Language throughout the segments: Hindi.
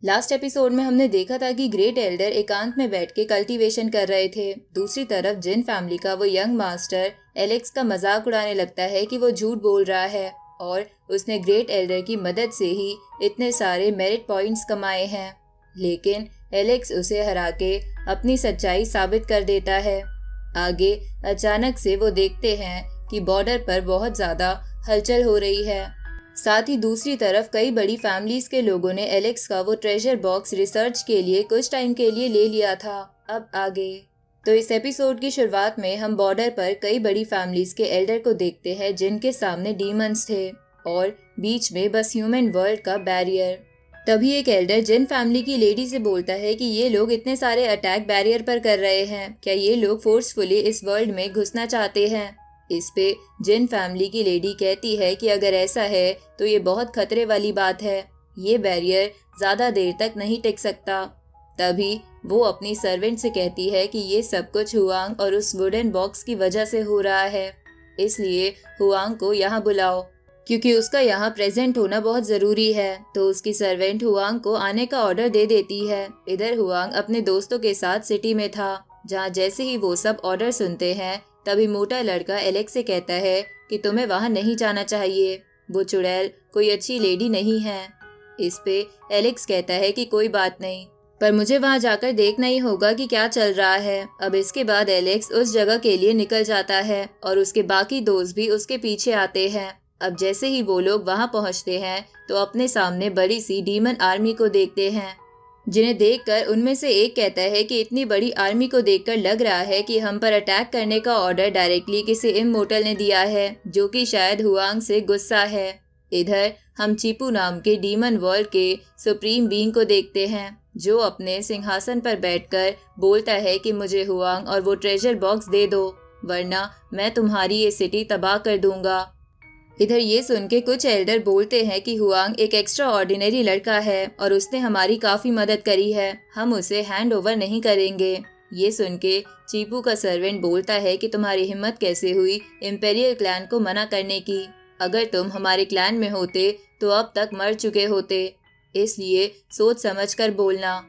लास्ट एपिसोड में हमने देखा था कि ग्रेट एल्डर एकांत में बैठ के कल्टीवेशन कर रहे थे। दूसरी तरफ जिन फैमिली का वो यंग मास्टर एलेक्स का मजाक उड़ाने लगता है कि वो झूठ बोल रहा है और उसने ग्रेट एल्डर की मदद से ही इतने सारे मेरिट पॉइंट्स कमाए हैं। लेकिन एलेक्स उसे हरा के अपनी सच्चाई साबित कर देता है। आगे अचानक से वो देखते हैं कि बॉर्डर पर बहुत ज्यादा हलचल हो रही है। साथ ही दूसरी तरफ कई बड़ी फैमिलीज के लोगों ने एलेक्स का वो ट्रेजर बॉक्स रिसर्च के लिए कुछ टाइम के लिए ले लिया था। अब आगे तो इस एपिसोड की शुरुआत में हम बॉर्डर पर कई बड़ी फैमिलीज के एल्डर को देखते हैं जिनके सामने डीमंस थे और बीच में बस ह्यूमन वर्ल्ड का बैरियर। तभी एक एल्डर जिन फैमिली की लेडी से बोलता है कि ये लोग इतने सारे अटैक बैरियर पर कर रहे हैं, क्या ये लोग फोर्सफुली इस वर्ल्ड में घुसना चाहते हैं। इस पे जिन फैमिली की लेडी कहती है कि अगर ऐसा है तो ये बहुत खतरे वाली बात है, ये बैरियर ज्यादा देर तक नहीं टिक सकता। तभी वो अपनी सर्वेंट से कहती है कि ये सब कुछ हुआंग और उस वुडन बॉक्स की वजह से हो रहा है, इसलिए हुआंग को यहाँ बुलाओ क्योंकि उसका यहाँ प्रेजेंट होना बहुत जरूरी है। तो उसकी सर्वेंट हुआंग को आने का ऑर्डर दे देती है। इधर हुआंग अपने दोस्तों के साथ सिटी में था, जहाँ जैसे ही वो सब ऑर्डर सुनते हैं तभी मोटा लड़का एलेक्स से कहता है कि तुम्हें वहाँ नहीं जाना चाहिए, वो चुड़ैल कोई अच्छी लेडी नहीं है। इस पे एलेक्स कहता है कि कोई बात नहीं, पर मुझे वहाँ जाकर देखना ही होगा कि क्या चल रहा है। अब इसके बाद एलेक्स उस जगह के लिए निकल जाता है और उसके बाकी दोस्त भी उसके पीछे आते हैं। अब जैसे ही वो लोग वहाँ पहुँचते हैं तो अपने सामने बड़ी सी डीमन आर्मी को देखते हैं, जिन्हें देखकर उनमें से एक कहता है कि इतनी बड़ी आर्मी को देखकर लग रहा है कि हम पर अटैक करने का ऑर्डर डायरेक्टली किसी इमोर्टल ने दिया है, जो कि शायद हुआंग से गुस्सा है। इधर हम चीपू नाम के डीमन वर्ल्ड के सुप्रीम बीइंग को देखते हैं, जो अपने सिंहासन पर बैठकर बोलता है कि मुझे हुआंग और वो ट्रेजर बॉक्स दे दो, वरना मैं तुम्हारी ये सिटी तबाह कर दूंगा। इधर ये सुन के कुछ एल्डर बोलते हैं कि हुआंग एक एक्स्ट्रा ऑर्डिनरी लड़का है और उसने हमारी काफी मदद करी है, हम उसे हैंड ओवर नहीं करेंगे। ये सुन के चीपू का सर्वेंट बोलता है कि तुम्हारी हिम्मत कैसे हुई इम्पेरियल क्लैन को मना करने की, अगर तुम हमारे क्लैन में होते तो अब तक मर चुके होते, इसलिए सोच समझ कर बोलना।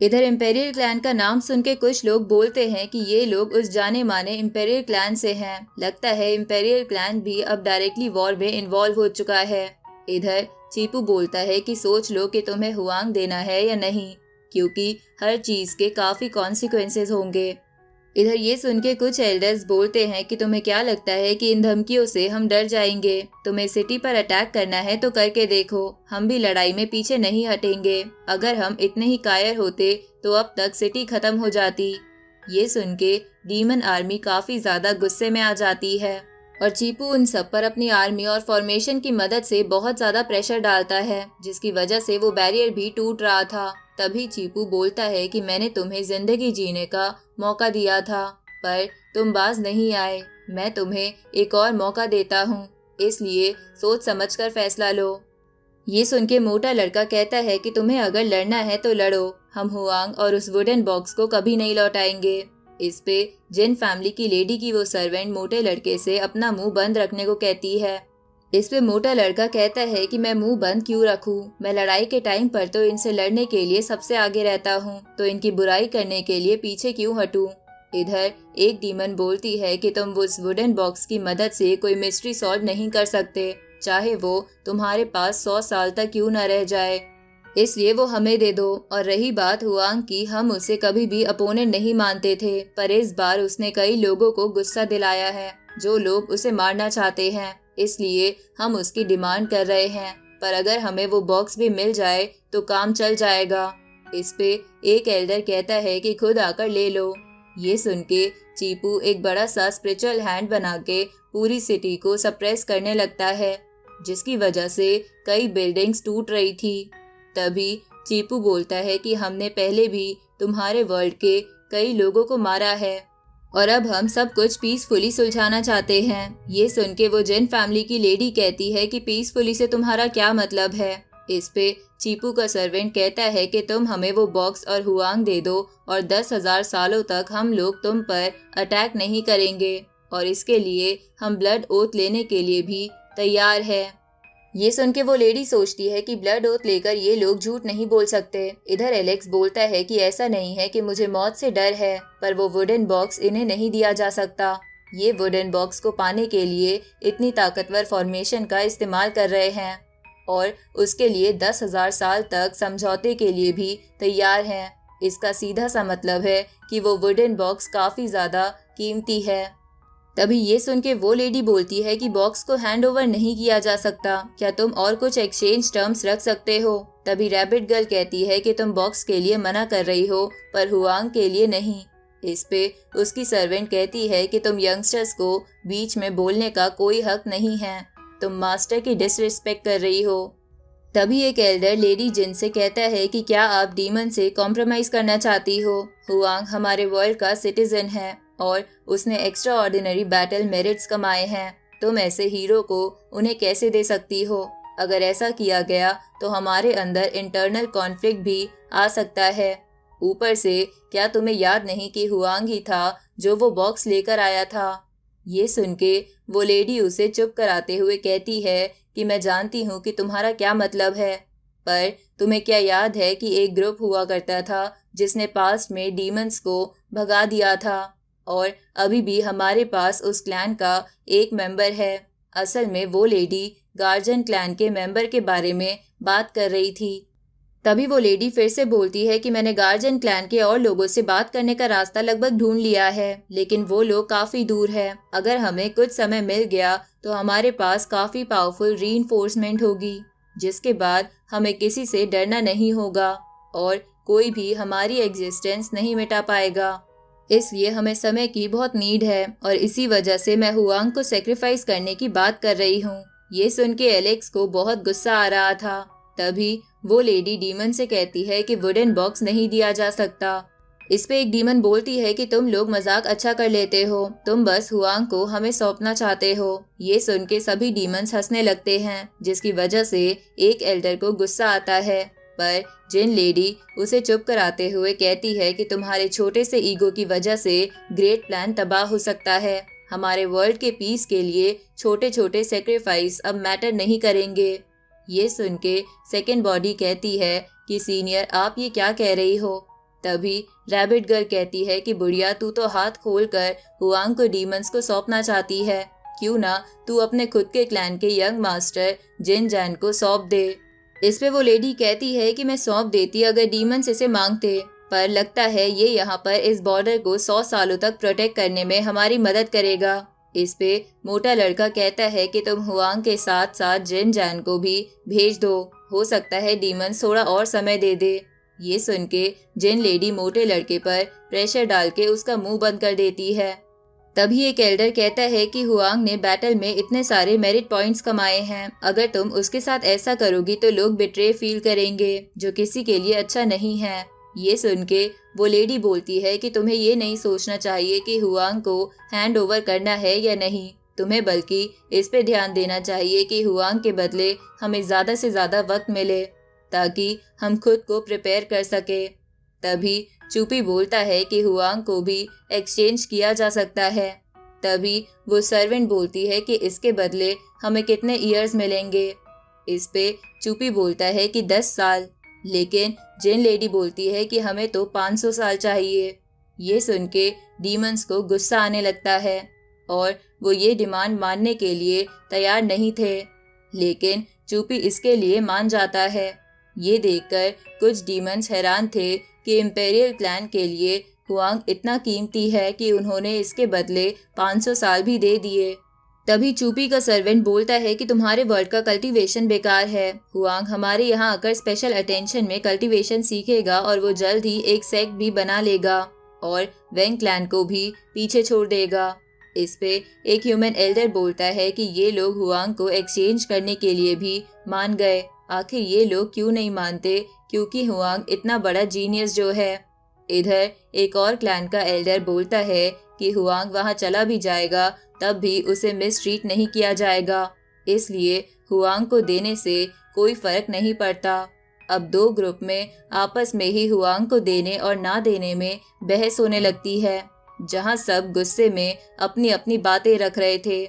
इधर इम्पेरियल क्लैन का नाम सुन के कुछ लोग बोलते हैं कि ये लोग उस जाने माने इम्पेरियल क्लैन से हैं, लगता है इम्पेरियल क्लैन भी अब डायरेक्टली वॉर में इन्वॉल्व हो चुका है। इधर चीपू बोलता है कि सोच लो कि तुम्हें हुआंग देना है या नहीं, क्योंकि हर चीज के काफी कॉन्सिक्वेंसेस होंगे। इधर ये सुन के कुछ एल्डर्स बोलते हैं कि तुम्हें क्या लगता है कि इन धमकियों से हम डर जाएंगे, तुम्हें सिटी पर अटैक करना है तो करके देखो, हम भी लड़ाई में पीछे नहीं हटेंगे, अगर हम इतने ही कायर होते तो अब तक सिटी खत्म हो जाती। ये सुन के डीमन आर्मी काफी ज्यादा गुस्से में आ जाती है और चीपू उन सब पर अपनी आर्मी और फॉर्मेशन की मदद से बहुत ज्यादा प्रेशर डालता है, जिसकी वजह से वो बैरियर भी टूट रहा था। तभी चीपू बोलता है कि मैंने तुम्हें जिंदगी जीने का मौका दिया था, पर तुम बाज नहीं आए, मैं तुम्हें एक और मौका देता हूँ, इसलिए सोच समझकर फैसला लो। ये सुन के मोटा लड़का कहता है कि तुम्हें अगर लड़ना है तो लड़ो, हम हुआंग और उस वुडन बॉक्स को कभी नहीं लौटाएंगे। इस पे जिन फैमिली की लेडी की वो सर्वेंट मोटे लड़के से अपना मुंह बंद रखने को कहती है। इस पे मोटा लड़का कहता है कि मैं मुंह बंद क्यों रखूं, मैं लड़ाई के टाइम पर तो इनसे लड़ने के लिए सबसे आगे रहता हूं, तो इनकी बुराई करने के लिए पीछे क्यों हटूं। इधर एक डीमन बोलती है कि तुम उस वुडन बॉक्स की मदद से कोई मिस्ट्री सॉल्व नहीं कर सकते, चाहे वो तुम्हारे पास 100 साल तक क्यों न रह जाए, इसलिए वो हमें दे दो। और रही बात हुआंग की, हम उसे कभी भी अपोनेंट नहीं मानते थे, पर इस बार उसने कई लोगों को गुस्सा दिलाया है, जो लोग उसे मारना चाहते हैं, इसलिए हम उसकी डिमांड कर रहे हैं, पर अगर हमें वो बॉक्स भी मिल जाए तो काम चल जाएगा। इस पे एक एल्डर कहता है कि खुद आकर ले लो। ये सुन के चीपू एक बड़ा सा स्पिरिचुअल हैंड बना के पूरी सिटी को सप्रेस करने लगता है, जिसकी वजह से कई बिल्डिंग्स टूट रही थी। तभी चीपू बोलता है कि हमने पहले भी तुम्हारे वर्ल्ड के कई लोगों को मारा है और अब हम सब कुछ पीसफुली सुलझाना चाहते हैं। ये सुन के वो जिन फैमिली की लेडी कहती है कि पीसफुली से तुम्हारा क्या मतलब है। इस पे चीपू का सर्वेंट कहता है कि तुम हमें वो बॉक्स और हुआंग दे दो और 10,000 सालों तक हम लोग तुम पर अटैक नहीं करेंगे, और इसके लिए हम ब्लड ओथ लेने के लिए भी तैयार है। ये सुन के वो लेडी सोचती है कि ब्लड ओथ लेकर ये लोग झूठ नहीं बोल सकते। इधर एलेक्स बोलता है कि ऐसा नहीं है कि मुझे मौत से डर है, पर वो वुडन बॉक्स इन्हें नहीं दिया जा सकता। ये वुडन बॉक्स को पाने के लिए इतनी ताकतवर फॉर्मेशन का इस्तेमाल कर रहे हैं और उसके लिए 10,000 साल तक समझौते के लिए भी तैयार हैं। इसका सीधा सा मतलब है कि वो वुडन बॉक्स काफ़ी ज़्यादा कीमती है। तभी ये सुन के वो लेडी बोलती है कि बॉक्स को हैंड ओवर नहीं किया जा सकता, क्या तुम और कुछ एक्सचेंज टर्म्स रख सकते हो। तभी रैबिट गर्ल कहती है कि तुम बॉक्स के लिए मना कर रही हो पर हुआंग के लिए नहीं। इस पे उसकी सर्वेंट कहती है कि तुम यंगस्टर्स को बीच में बोलने का कोई हक नहीं है, तुम मास्टर की डिसरिस्पेक्ट कर रही हो। तभी एक एल्डर लेडी जिन से कहता है कि क्या आप डीमन से कॉम्प्रोमाइज़ करना चाहती हो। हुआंग हमारे वर्ल्ड का सिटीजन है और उसने एक्स्ट्रा ऑर्डिनरी बैटल मेरिट्स कमाए हैं। तुम ऐसे हीरो को उन्हें कैसे दे सकती हो। अगर ऐसा किया गया तो हमारे अंदर इंटरनल कॉन्फ्लिक्ट भी आ सकता है। ऊपर से क्या तुम्हें याद नहीं कि हुआंग ही था जो वो बॉक्स लेकर आया था। ये सुन के वो लेडी उसे चुप कराते हुए कहती है कि मैं जानती हूँ कि तुम्हारा क्या मतलब है, पर तुम्हें क्या याद है कि एक ग्रुप हुआ करता था जिसने पास्ट में डीमंस को भगा दिया था और अभी भी हमारे पास उस क्लैन का एक मेंबर है। असल में वो लेडी गार्जन क्लैन के मेंबर के बारे में बात कर रही थी। तभी वो लेडी फिर से बोलती है कि मैंने गार्जन क्लैन के और लोगों से बात करने का रास्ता लगभग ढूंढ लिया है, लेकिन वो लोग काफ़ी दूर है। अगर हमें कुछ समय मिल गया तो हमारे पास काफ़ी पावरफुल रीइंफोर्समेंट होगी, जिसके बाद हमें किसी से डरना नहीं होगा और कोई भी हमारी एग्जिस्टेंस नहीं मिटा पाएगा। इसलिए हमें समय की बहुत नीड है और इसी वजह से मैं हुआंग को सेक्रीफाइस करने की बात कर रही हूँ। ये सुन के एलेक्स को बहुत गुस्सा आ रहा था। तभी वो लेडी डीमन से कहती है कि वुडन बॉक्स नहीं दिया जा सकता। इस पे एक डीमन बोलती है कि तुम लोग मजाक अच्छा कर लेते हो, तुम बस हुआंग को हमें सौंपना चाहते हो। ये सुन के सभी डीमंस हंसने लगते हैं, जिसकी वजह से एक एल्डर को गुस्सा आता है, पर जिन लेडी उसे चुप कराते हुए कहती है कि तुम्हारे छोटे से ईगो की वजह से ग्रेट प्लान तबाह हो सकता है। हमारे वर्ल्ड के पीस के लिए छोटे छोटे सेक्रीफाइस अब मैटर नहीं करेंगे। ये सुन के सेकेंड बॉडी कहती है कि सीनियर आप ये क्या कह रही हो। तभी रैबिट गर्ल कहती है कि बुढ़िया तू तो हाथ खोल कर हुआंग को डीमंस को सौंपना चाहती है, क्यों ना तू अपने खुद के क्लैन के यंग मास्टर जिन जैन को सौंप दे। इस पे वो लेडी कहती है कि मैं सौंप देती अगर डीमंस इसे मांगते, पर लगता है ये यहाँ पर इस बॉर्डर को 100 सालों तक प्रोटेक्ट करने में हमारी मदद करेगा। इस पे मोटा लड़का कहता है कि तुम हुआंग के साथ साथ जिन जैन को भी भेज दो, हो सकता है डीमंस थोड़ा और समय दे दे। ये सुन के जिन लेडी मोटे लड़के पर प्रेशर डाल के उसका मुंह बंद कर देती है। तभी एक एल्डर कहता है कि हुआंग ने बैटल में इतने सारे मेरिट पॉइंट्स कमाए हैं, अगर तुम उसके साथ ऐसा करोगी तो लोग बिट्रे फील करेंगे, जो किसी के लिए अच्छा नहीं है। ये सुन के वो लेडी बोलती है कि तुम्हें ये नहीं सोचना चाहिए कि हुआंग को हैंड ओवर करना है या नहीं, तुम्हें बल्कि इस पे ध्यान देना चाहिए कि हुआंग के बदले हमें ज़्यादा से ज़्यादा वक्त मिले ताकि हम खुद को प्रिपेयर कर सके। तभी चूपी बोलता है कि हुआंग को भी एक्सचेंज किया जा सकता है। तभी वो सर्वेंट बोलती है कि इसके बदले हमें कितने ईयर्स मिलेंगे। इस पे चूपी बोलता है कि 10 साल, लेकिन जिन लेडी बोलती है कि हमें तो 500 साल चाहिए। ये सुन के डीमंस को गुस्सा आने लगता है और वो ये डिमांड मानने के लिए तैयार नहीं थे, लेकिन चूपी इसके लिए मान जाता है। ये देखकर कुछ डीमंस हैरान थे कि इम्पेरियल क्लैन के लिए हुआंग इतना कीमती है कि उन्होंने इसके बदले 500 साल भी दे दिए। तभी चूपी का सर्वेंट बोलता है कि तुम्हारे वर्ल्ड का कल्टीवेशन बेकार है। हुआंग हमारे यहाँ आकर स्पेशल अटेंशन में कल्टीवेशन सीखेगा और वो जल्द ही एक सेक्ट भी बना लेगा और वेंग क्लैन को भी पीछे छोड़ देगा। इस पे एक ह्यूमन एल्डर बोलता है कि ये लोग हुआंग को एक्सचेंज करने के लिए भी मान गए। आखिर ये लोग क्यों नहीं मानते, क्योंकि हुआंग इतना बड़ा जीनियस जो है। इधर एक और क्लैन का एल्डर बोलता है कि हुआंग वहां चला भी जाएगा तब भी उसे मिसट्रीट नहीं किया जाएगा, इसलिए हुआंग को देने से कोई फर्क नहीं पड़ता। अब दो ग्रुप में आपस में ही हुआंग को देने और ना देने में बहस होने लगती है, जहां सब गुस्से में अपनी अपनी बातें रख रहे थे।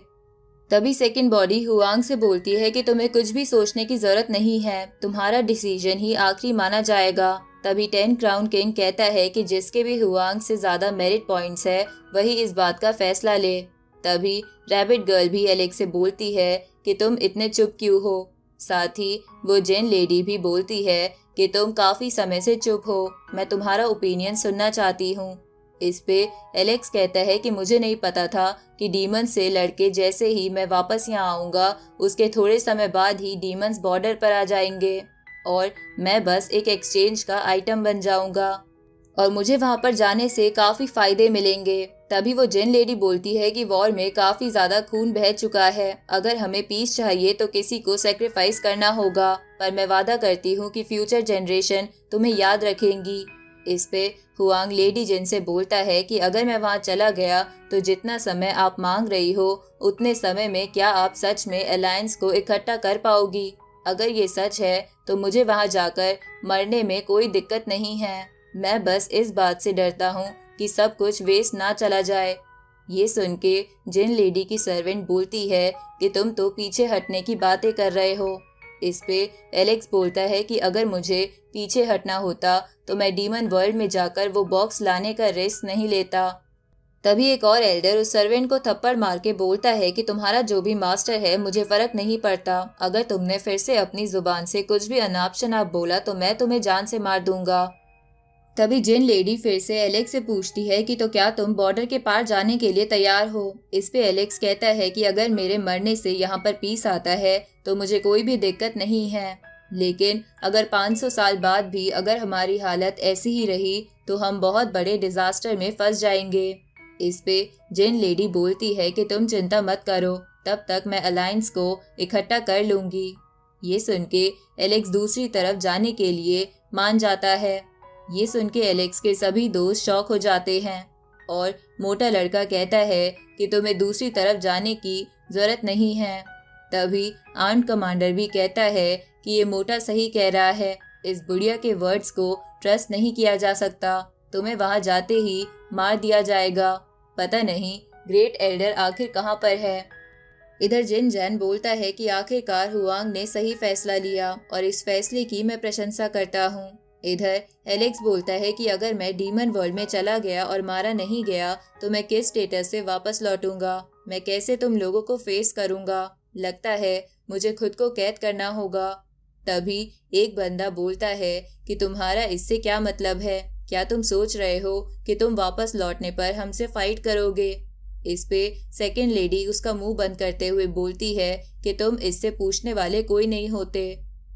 तभी सेकंड बॉडी हुआंग से बोलती है कि तुम्हें कुछ भी सोचने की जरूरत नहीं है, तुम्हारा डिसीजन ही आखिरी माना जाएगा। तभी 10 क्राउन किंग कहता है कि जिसके भी हुआंग से ज्यादा मेरिट पॉइंट्स है वही इस बात का फैसला ले। तभी रैबिट गर्ल भी एलेक्स से बोलती है कि तुम इतने चुप क्यों हो। साथ ही वो जेन लेडी भी बोलती है कि तुम काफी समय से चुप हो, मैं तुम्हारा ओपिनियन सुनना चाहती हूँ। इस पे एलेक्स कहता है कि मुझे नहीं पता था कि डीमंस से लड़के जैसे ही मैं वापस यहाँ आऊँगा उसके थोड़े समय बाद ही डीमंस बॉर्डर पर आ जाएंगे और मैं बस एक एक्सचेंज का आइटम बन जाऊँगा और मुझे वहाँ पर जाने से काफ़ी फ़ायदे मिलेंगे। तभी वो जेन लेडी बोलती है कि वॉर में काफ़ी ज़्यादा खून बह चुका है, अगर हमें पीस चाहिए तो किसी को सेक्रीफाइस करना होगा, पर मैं वादा करती हूँ कि फ्यूचर जनरेशन तुम्हें याद रखेंगी। इस पे हुआंग लेडी जेन से बोलता है कि अगर मैं वहाँ चला गया तो जितना समय आप मांग रही हो उतने समय में क्या आप सच में अलायंस को इकट्ठा कर पाओगी? अगर ये सच है तो मुझे वहाँ जाकर मरने में कोई दिक्कत नहीं है, मैं बस इस बात से डरता हूँ कि सब कुछ वेस्ट ना चला जाए। ये सुन के जिन लेडी की सर्वेंट बोलती है कि तुम तो पीछे हटने की बातें कर रहे हो। इस पे एलेक्स बोलता है कि अगर मुझे पीछे हटना होता तो मैं डीमन वर्ल्ड में जाकर वो बॉक्स लाने का रिस्क नहीं लेता। तभी एक और एल्डर उस सर्वेंट को थप्पड़ मार के बोलता है कि तुम्हारा जो भी मास्टर है मुझे फर्क नहीं पड़ता, अगर तुमने फिर से अपनी जुबान से कुछ भी अनाप शनाप बोला तो मैं तुम्हें जान से मार दूंगा। तभी जिन लेडी फिर से एलेक्स से पूछती है कि तो क्या तुम बॉर्डर के पार जाने के लिए तैयार हो? इस पे एलेक्स कहता है कि अगर मेरे मरने से यहाँ पर पीस आता है तो मुझे कोई भी दिक्कत नहीं है, लेकिन अगर 500 साल बाद भी अगर हमारी हालत ऐसी ही रही तो हम बहुत बड़े डिजास्टर में फंस जाएंगे। इस पे जिन लेडी बोलती है कि तुम चिंता मत करो, तब तक मैं अलायंस को इकट्ठा कर लूंगी। ये सुन के एलेक्स दूसरी तरफ जाने के लिए मान जाता है। ये सुन के एलेक्स के सभी दोस्त शॉक हो जाते हैं और मोटा लड़का कहता है कि तुम्हें दूसरी तरफ जाने की जरूरत नहीं है। तभी आर्म्ड कमांडर भी कहता है कि ये मोटा सही कह रहा है, इस बुढ़िया के वर्ड्स को ट्रस्ट नहीं किया जा सकता, तुम्हें वहां जाते ही मार दिया जाएगा। पता नहीं ग्रेट एल्डर आखिर कहाँ पर है। इधर जिन जैन बोलता है कि आखिरकार हुआंग ने सही फैसला लिया और इस फैसले की मैं प्रशंसा करता हूँ। इधर एलेक्स बोलता है कि अगर मैं डीमन वर्ल्ड में चला गया और मारा नहीं गया तो मैं किस स्टेटस से वापस लौटूंगा, मैं कैसे तुम लोगों को फेस करूंगा, लगता है मुझे खुद को कैद करना होगा। तभी एक बंदा बोलता है कि तुम्हारा इससे क्या मतलब है, क्या तुम सोच रहे हो कि तुम वापस लौटने पर हमसे फाइट करोगे? इस पे सेकंड लेडी उसका मुंह बंद करते हुए बोलती है कि तुम इससे पूछने वाले कोई नहीं होते।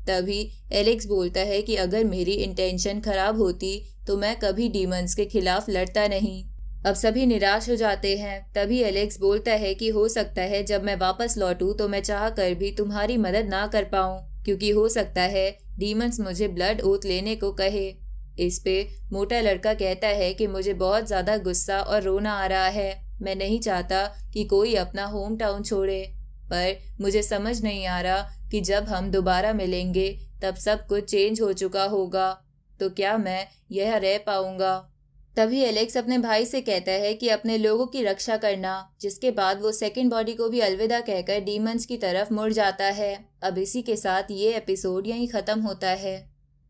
तभी एलेक्स बोलता है कि अगर मेरी इंटेंशन खराब होती तो मैं कभी डीमंस के खिलाफ लड़ता नहीं। अब सभी निराश हो जाते हैं। तभी एलेक्स बोलता है कि हो सकता है जब मैं वापस लौटूं तो मैं चाह कर भी तुम्हारी मदद ना कर पाऊं, क्योंकि हो सकता है डीमंस मुझे ब्लड ओथ लेने को कहे। इस पे मोटा लड़का कहता है कि मुझे बहुत ज्यादा गुस्सा और रोना आ रहा है, मैं नहीं चाहता कि कोई अपना होम टाउन छोड़े, पर मुझे समझ नहीं आ रहा कि जब हम दोबारा मिलेंगे तब सब कुछ चेंज हो चुका होगा, तो क्या मैं यह रह पाऊंगा? तभी एलेक्स अपने भाई से कहता है कि अपने लोगों की रक्षा करना, जिसके बाद वो सेकंड बॉडी को भी अलविदा कहकर डीमंस की तरफ मुड़ जाता है। अब इसी के साथ ये एपिसोड यहीं खत्म होता है।